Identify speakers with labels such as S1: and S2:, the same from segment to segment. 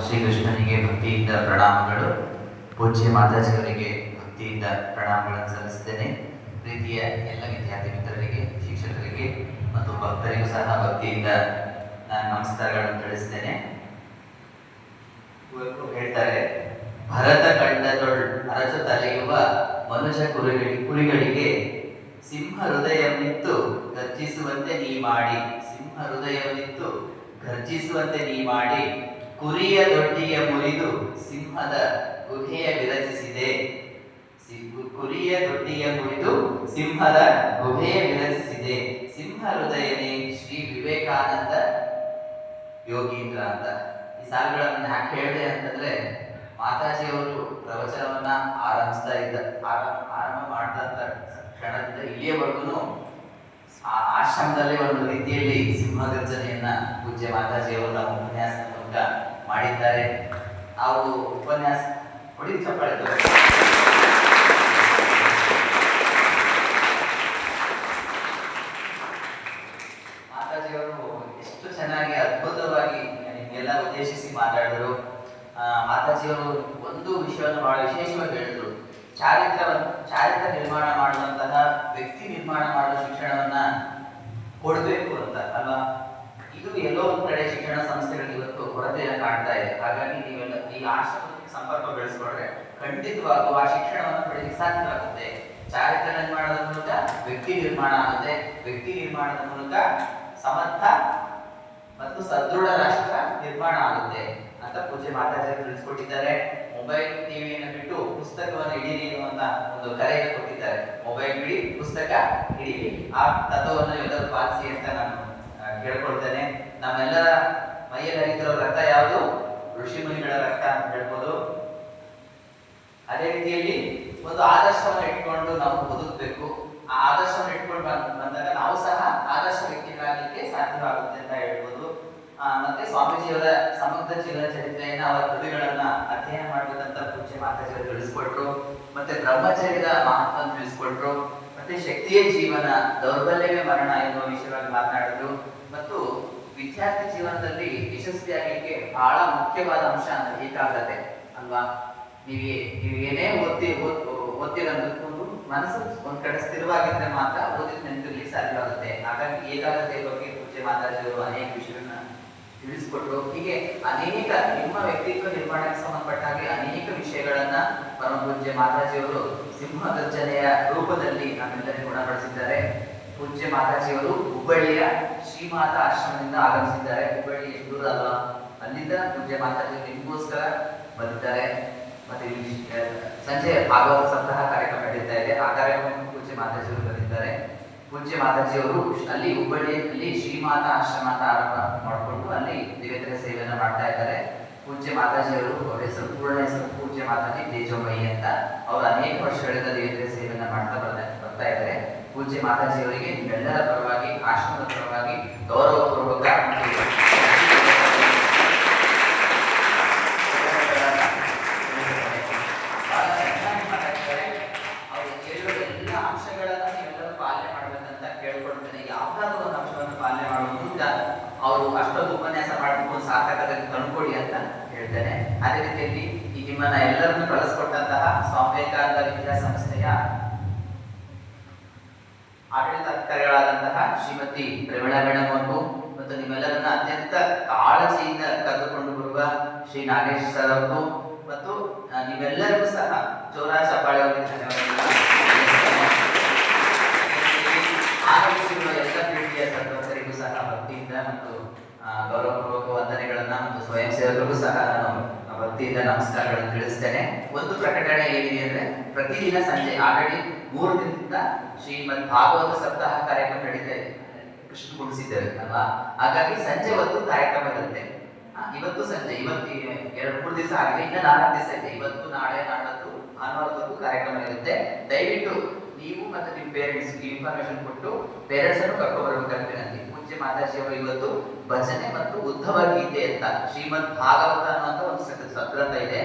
S1: ಶ್ರೀಕೃಷ್ಣನಿಗೆ ಭಕ್ತಿಯಿಂದ ಪ್ರಣಾಮಗಳು. ಪೂಜ್ಯ ಮಾತಾಜಿಯವರಿಗೆ ಭಕ್ತಿಯಿಂದ ಪ್ರಣಾಮಗಳನ್ನು ಸಲ್ಲಿಸುತ್ತೇನೆ. ಪ್ರೀತಿಯ ಎಲ್ಲ ವಿದ್ಯಾರ್ಥಿ ಮಿತ್ರರಿಗೆ, ಶಿಕ್ಷಕರಿಗೆ ಮತ್ತು ಭಕ್ತರಿಗೂ ಸಹ ಭಕ್ತಿಯಿಂದ ನಾನು ನಮಸ್ಕಾರಗಳನ್ನು ತಿಳಿಸ್ತೇನೆ. ಇವರು ಹೇಳ್ತಾರೆ, ಭರತ ಕಂಡದೊಳ್ ಅರಚು ತಲೆಯುವ ಮನುಜ ಕುರಿಗಳಿಗೆ ಸಿಂಹ ಹೃದಯವಿತ್ತು ಗರ್ಜಿಸುವಂತೆ ನೀ ಮಾಡಿ, ಸಿಂಹ ಹೃದಯವಿತ್ತು ಗರ್ಜಿಸುವಂತೆ ನೀ ಮಾಡಿ, ಕುರಿಯ ದೊಡ್ಡಿಯ ಮುರಿದು ಸಿಂಹದ ಗುಹೆಯ ವಿರಚಿಸಿದೆ. ಕುರಿಯ ದೊಡ್ಡಿಯ ಮುರಿದು ಸಿಂಹದ ಗುಹೆಯ ವಿರಚಿಸಿದೆ. ಸಿಂಹ ಹೃದಯನೇ ಶ್ರೀ ವಿವೇಕಾನಂದ ಯೋಗೀಂದ್ರ ಅಂತ. ಈ ಸಾಲುಗಳನ್ನು ಯಾಕೆ ಹೇಳಿದೆ ಅಂತಂದ್ರೆ, ಮಾತಾಜಿಯವರು ಪ್ರವಚನವನ್ನ ಆರಂಭ ಮಾಡಿದಂತ ಕ್ಷಣದಿಂದ ಇಲ್ಲಿಯವರೆಗೂ ಆ ಆಶ್ರಮದಲ್ಲಿ ಒಂದು ರೀತಿಯಲ್ಲಿ ಸಿಂಹಗರ್ಜನೆಯನ್ನ ಪೂಜ್ಯ ಮಾತಾಜಿಯವರು ನಮ್ಮ ಉಪನ್ಯಾಸದ ಮೂಲಕ ಮಾಡಿದ್ದಾರೆ. ಅವರು ಉಪನ್ಯಾಸ ಹೊಡಿ ಚಪ್ಪಾಳೆ. ಮಾತಾಜಿಯವರು ಎಷ್ಟು ಚೆನ್ನಾಗಿ ಅದ್ಭುತವಾಗಿ ನಿಮಗೆಲ್ಲ ಉದ್ದೇಶಿಸಿ ಮಾತಾಡಿದ್ರು. ಮಾತಾಜಿಯವರು ಒಂದು ವಿಷಯವನ್ನು ಬಹಳ ವಿಶೇಷವಾಗಿ ಹೇಳಿದ್ರು. ಚಾರಿತ್ರ ನಿರ್ಮಾಣ ಮಾಡುವಂತಹ ವ್ಯಕ್ತಿ ನಿರ್ಮಾಣ ಮಾಡುವ ಶಿಕ್ಷಣವನ್ನ ಕೊಡಬೇಕು ಅಂತ ಅಲ್ವಾ. ಇದು ಎಲ್ಲೋ ಒಂದು ಕಡೆ ಶಿಕ್ಷಣ ಸಂಸ್ಥೆಗಳಿಗೆ ಇವತ್ತು ಕೊರತೆಯನ್ನು ಕಾಣ್ತಾ ಇದೆ. ಹಾಗಾಗಿ ನೀವೆಲ್ಲ ಈ ಆಶ್ರಮಕ್ಕೆ ಸಂಪರ್ಕ ಬೆಳೆಸ್ಕೊಂಡ್ರೆ ಖಂಡಿತವಾಗೂ ಆ ಶಿಕ್ಷಣವನ್ನು ಪಡೆಯಲಿಕ್ಕೆ ಸಾಧ್ಯವಾಗುತ್ತೆ. ಚಾರಿತ್ರ ನಿರ್ಮಾಣದ ಮೂಲಕ ವ್ಯಕ್ತಿ ನಿರ್ಮಾಣ ಆಗುತ್ತೆ. ವ್ಯಕ್ತಿ ನಿರ್ಮಾಣದ ಮೂಲಕ ಸಮರ್ಥ ಮತ್ತು ಸದೃಢ ರಾಷ್ಟ್ರ ನಿರ್ಮಾಣ ಆಗುತ್ತೆ ಅಂತ ಪೂಜ್ಯ ಮಾತಾಜಿ ತಿಳಿಸ್ಕೊಟ್ಟಿದ್ದಾರೆ. ಮೊಬೈಲ್ ಟಿವಿಯನ್ನು ಬಿಟ್ಟು ಪುಸ್ತಕವನ್ನು ಹಿಡೀರಿ ಅನ್ನುವಂತ ಒಂದು ಕರೆಯನ್ನು ಕೊಟ್ಟಿದ್ದಾರೆ. ಮೊಬೈಲ್ ಬಿಡಿ, ಪುಸ್ತಕ ಹಿಡೀರಿ. ಆ ತತ್ವವನ್ನು ಎಲ್ಲರೂ ಪಾಲಿಸಿ ಅಂತ ನಾನು ಕೇಳ್ಕೊಳ್ತೇನೆ. ನಮ್ಮೆಲ್ಲರ ಮೈಯಲ್ಲಿ ಹರಿತಿರೋ ರಕ್ತ ಯಾವುದು? ಋಷಿ ಮುನಿಗಳ ರಕ್ತ ಅಂತ ಹೇಳ್ಬೋದು. ಅದೇ ರೀತಿಯಲ್ಲಿ ಒಂದು ಆದರ್ಶವನ್ನು ಇಟ್ಕೊಂಡು ನಾವು ಬದುಕಬೇಕು. ಆ ಆದರ್ಶವನ್ನು ಇಟ್ಕೊಂಡು ಬಂದಾಗ ನಾವು ಸಹ ಆದರ್ಶ ವ್ಯಕ್ತಿಗಳಾಗಲಿಕ್ಕೆ ಸಾಧ್ಯವಾಗುತ್ತೆ ಅಂತ ಹೇಳ್ಬೋದು. ಮತ್ತೆ ಸ್ವಾಮೀಜಿಯವರ ಸಮಗ್ರ ಜೀವನ ಚರಿತ್ರೆಯನ್ನ, ಅವರ ಕೃತಿಗಳನ್ನ ಅಧ್ಯಯನ ಮಾಡಬೇಕಂತ ಪೂಜ್ಯ ಮಾತಾಜಿಯವರು ತಿಳಿಸ್ಕೊಟ್ರು. ಮತ್ತೆ ಬ್ರಹ್ಮಚರ್ಯದ ಮಹತ್ವ ತಿಳಿಸ್ಕೊಟ್ರು. ಮತ್ತೆ ಶಕ್ತಿಯ ಜೀವನ, ದೌರ್ಬಲ್ಯವೇ ಮರಣ ಎನ್ನುವ ವಿಷಯವಾಗಿ ಮಾತನಾಡಿದ್ರು. ಮತ್ತು ವಿದ್ಯಾರ್ಥಿ ಜೀವನದಲ್ಲಿ ಯಶಸ್ವಿಯಾಗಲಿಕ್ಕೆ ಬಹಳ ಮುಖ್ಯವಾದ ಅಂಶ ಅಂದ್ರೆ ಏಕಾಗ್ರತೆ ಅಲ್ವಾ. ನೀವು ಏನೇ ಓದ್ತಿರೋದು ಮನಸ್ಸು ಒಂದ್ ಕಡೆ ಸ್ಥಿರವಾಗಿದ್ರೆ ಮಾತ್ರ ಓದಿದ ನೆನಪಿರ್ಲಿಕ್ಕೆ ಸಾಧ್ಯವಾಗುತ್ತೆ. ಹಾಗಾಗಿ ಏಕಾಗ್ರತೆಯ ಬಗ್ಗೆ ಪೂಜ್ಯ ಮಾತಾಜಿಯವರು ಅನೇಕ ವಿಷಯಗಳನ್ನ ತಿಳಿಸ್ಕೊಟ್ರು. ಹೀಗೆ ಅನೇಕ ನಿಮ್ಮ ವ್ಯಕ್ತಿತ್ವ ನಿರ್ಮಾಣಕ್ಕೆ ಸಂಬಂಧಪಟ್ಟ ಹಾಗೆ ಅನೇಕ ವಿಷಯಗಳನ್ನ ಪರಮ ಪೂಜ್ಯ ಮಾತಾಜಿಯವರು ಸಿಂಹಗರ್ಜನೆಯ ರೂಪದಲ್ಲಿ ನಮ್ಮೆಲ್ಲರಿಗೂ ಗುಣಪಡಿಸಿದ್ದಾರೆ. ಪೂಜ್ಯ ಮಾತಾಜಿಯವರು ಹುಬ್ಬಳ್ಳಿಯ ಶ್ರೀಮಾತಾ ಆಶ್ರಮದಿಂದ ಆಗಮಿಸಿದ್ದಾರೆ. ಹುಬ್ಬಳ್ಳಿ ಎಷ್ಟು ದೂರ ಅಲ್ವಾ, ಅಲ್ಲಿಂದ ಪೂಜ್ಯ ಮಾತಾಜಿಯವರು ನಿಮಗೋಸ್ಕರ ಬಂದಿದ್ದಾರೆ. ಮತ್ತೆ ಸಂಜೆ ಭಾಗವತ ಸಪ್ತಾಹ ಕಾರ್ಯಕ್ರಮ ನಡೀತಾ ಇದೆ. ಆ ಕಾರ್ಯಕ್ರಮಕ್ಕೆ ಪೂಜ್ಯ ಮಾತಾಜಿಯವರು ಬಂದಿದ್ದಾರೆ. ಪೂಜ್ಯ ಮಾತಾಜಿಯವರು ಅಲ್ಲಿ ಹುಬ್ಬಳ್ಳಿಯಲ್ಲಿ ಶ್ರೀಮಾತಾ ಆಶ್ರಮ ಅಂತ ಆರಂಭ ಮಾಡಿಕೊಂಡು ಅಲ್ಲಿ ದಿವ್ಯತೆಯ ಸೇವೆಯನ್ನು ಮಾಡ್ತಾ ಇದ್ದಾರೆ. ಪೂಜ್ಯ ಮಾತಾಜಿಯವರು ಅವರ ಹೆಸರು ಪೂರ್ಣ ಹೆಸರು ಪೂಜ್ಯ ಮಾತಾಜಿ ತೇಜೋಮಯಿ ಅಂತ. ಅವರು ಅನೇಕ ವರ್ಷಗಳಿಂದ ದಿವ್ಯತೆಯ ಸೇವೆಯನ್ನು ಮಾಡ್ತಾ ಬರ್ತಾ ಇದ್ದಾರೆ. ಪೂಜ್ಯ ಮಾತಾಜಿಯವರಿಗೆ ನಿಮ್ಮೆಲ್ಲರ ಪರವಾಗಿ, ಆಶ್ರಮದ ಪರವಾಗಿ ಗೌರವಪೂರ್ವಕ ಅವರು ಅಷ್ಟೊಂದು ಉಪನ್ಯಾಸ ಮಾಡಬೇಕು, ಸಾರ್ಥಕತೆ ತಂದುಕೊಡಿ ಅಂತ ಹೇಳ್ತೇನೆ. ಅದೇ ರೀತಿಯಲ್ಲಿ ಈ ನಿಮ್ಮನ್ನ ಎಲ್ಲರನ್ನು ಕಳಿಸ್ಕೊಟ್ಟಂತಹ ಸ್ವಾಮಿ ವಿವೇಕಾನಂದ ವಿದ್ಯಾಸಂಸ್ಥೆಯ ಆಡಳಿತಾಧಿಕಾರಿಗಳಾದಂತಹ ಶ್ರೀಮತಿ ಪ್ರವೀಣಾ ಮೇಡಮ್ ಅವರು ಮತ್ತು ನಿಮ್ಮೆಲ್ಲರನ್ನ ಅತ್ಯಂತ ಕಾಳಜಿಯಿಂದ ಕರೆದುಕೊಂಡು ಬರುವ ಶ್ರೀ ನಾಗೇಶ್ ಸರ್ ಅವರು ಮತ್ತು ನೀವೆಲ್ಲರಿಗೂ ಸಹ ಜೋರ ಚಪ್ಪಾಳೆ ಆಗಮಿಸಿರುವ ಎಲ್ಲ ಪೀಳಿಗೆಯ ಸದಸ್ಯರಿಗೂ ಸಹ ಭಕ್ತಿಯಿಂದ ಮತ್ತು ಗೌರವಪೂರ್ವಕ ವಂದನೆಗಳನ್ನ ಮತ್ತು ಸ್ವಯಂ ಸೇವಕರಿಗೂ ಸಹ ನಾನು ಭಕ್ತಿಯಿಂದ ನಮಸ್ಕಾರಗಳನ್ನು ತಿಳಿಸ್ತೇನೆ. ಒಂದು ಪ್ರಕಟಣೆ ಏನಿದೆ ಅಂದ್ರೆ, ಪ್ರತಿದಿನ ಸಂಜೆ ಆಲ್ರೆಡಿ 3 ದಿನದಿಂದ ಶ್ರೀಮದ್ ಭಾಗವತ ಸಪ್ತಾಹ ಕಾರ್ಯಕ್ರಮ ನಡೀತಾ ಇದೆ. ಕೃಷ್ಣ ಕುಡಿಸಿದ್ದೇವೆ ಅಲ್ವಾ. ಹಾಗಾಗಿ ಸಂಜೆ ಹೊತ್ತು ಕಾರ್ಯಕ್ರಮ ಇರುತ್ತೆ. ಇವತ್ತು ಸಂಜೆ, ಇವತ್ತು 2-3 ದಿವಸ ಆಗಿದೆ, ಇನ್ನು 4 ದಿವಸ ಇದೆ. ಇವತ್ತು, ನಾಳೆ, ನಾಡದ್ದು, ಭಾನುವಾರದವರೆಗೂ ಕಾರ್ಯಕ್ರಮ ಇರುತ್ತೆ. ದಯವಿಟ್ಟು ನೀವು ಮತ್ತು ನಿಮ್ಮ ಪೇರೆಂಟ್ಸ್ ಇನ್ಫಾರ್ಮೇಶನ್ ಕೊಟ್ಟು ಪೇರೆಂಟ್ಸ್ ಅನ್ನು ಕರ್ಕೊಂಡು ಬರ್ಬೇಕಂತ ವಿನಂತಿ. ಪೂಜ್ಯ ಮಾತಾಜಿಯವರು ಇವತ್ತು ಭಜನೆ ಮತ್ತು ಉದ್ಧವ ಗೀತೆ ಅಂತ ಶ್ರೀಮದ್ ಭಾಗವತ ಅನ್ನುವಂತ ಒಂದು ಸತ್ಗ್ರಂಥ ಇದೆ.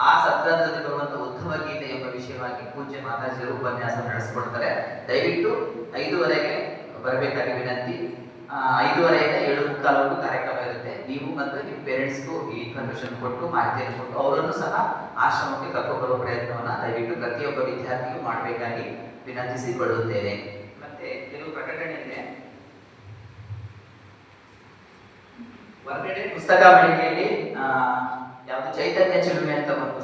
S1: ಆ ಸತ್ಗ್ರಂಥದಲ್ಲಿ ಬರುವಂತ ಉದ್ಧವ ಗೀತೆ ಎಂಬ ವಿಷಯವಾಗಿ ಪೂಜ್ಯ ಮಾತಾಜಿಯವರು ಉಪನ್ಯಾಸ ನಡೆಸಿಕೊಡ್ತಾರೆ. ದಯವಿಟ್ಟು 5:15ಕ್ಕೆ ಬರಬೇಕಾಗಿ ವಿನಂತಿ. 5:30 7 ಮುಕ್ಕಾಲವರೆಗೂ ಕಾರ್ಯಕ್ರಮ ಇರುತ್ತೆ. ನೀವು ಮತ್ತು ನಿಮ್ಮ ಪೇರೆಂಟ್ಸ್ಗೂ ಈ ಇನ್ಫಾರ್ಮೇಶನ್ ಕೊಟ್ಟು ಮಾಹಿತಿಯನ್ನು ಕೊಟ್ಟು ಅವರನ್ನು ಸಹ ಆಶ್ರಮಕ್ಕೆ ಕರ್ಕೊಂಡ್ಬರುವ ಪ್ರಯತ್ನವನ್ನು ದಯವಿಟ್ಟು ಪ್ರತಿಯೊಬ್ಬ ವಿದ್ಯಾರ್ಥಿಯು ಮಾಡಬೇಕಾಗಿ ವಿನಂತಿಸಿಕೊಳ್ಳುತ್ತೇನೆ. ಮತ್ತೆ ಕೆಲವು ಪ್ರಕಟಣೆ ಇದೆ. ಹೊರಗಡೆ ಪುಸ್ತಕ ಮಳಿಗೆಯಲ್ಲಿ ಯಾವುದು ಚೈತನ್ಯ ಚಿಲುಮೆ ಅಂತ ಒಂದು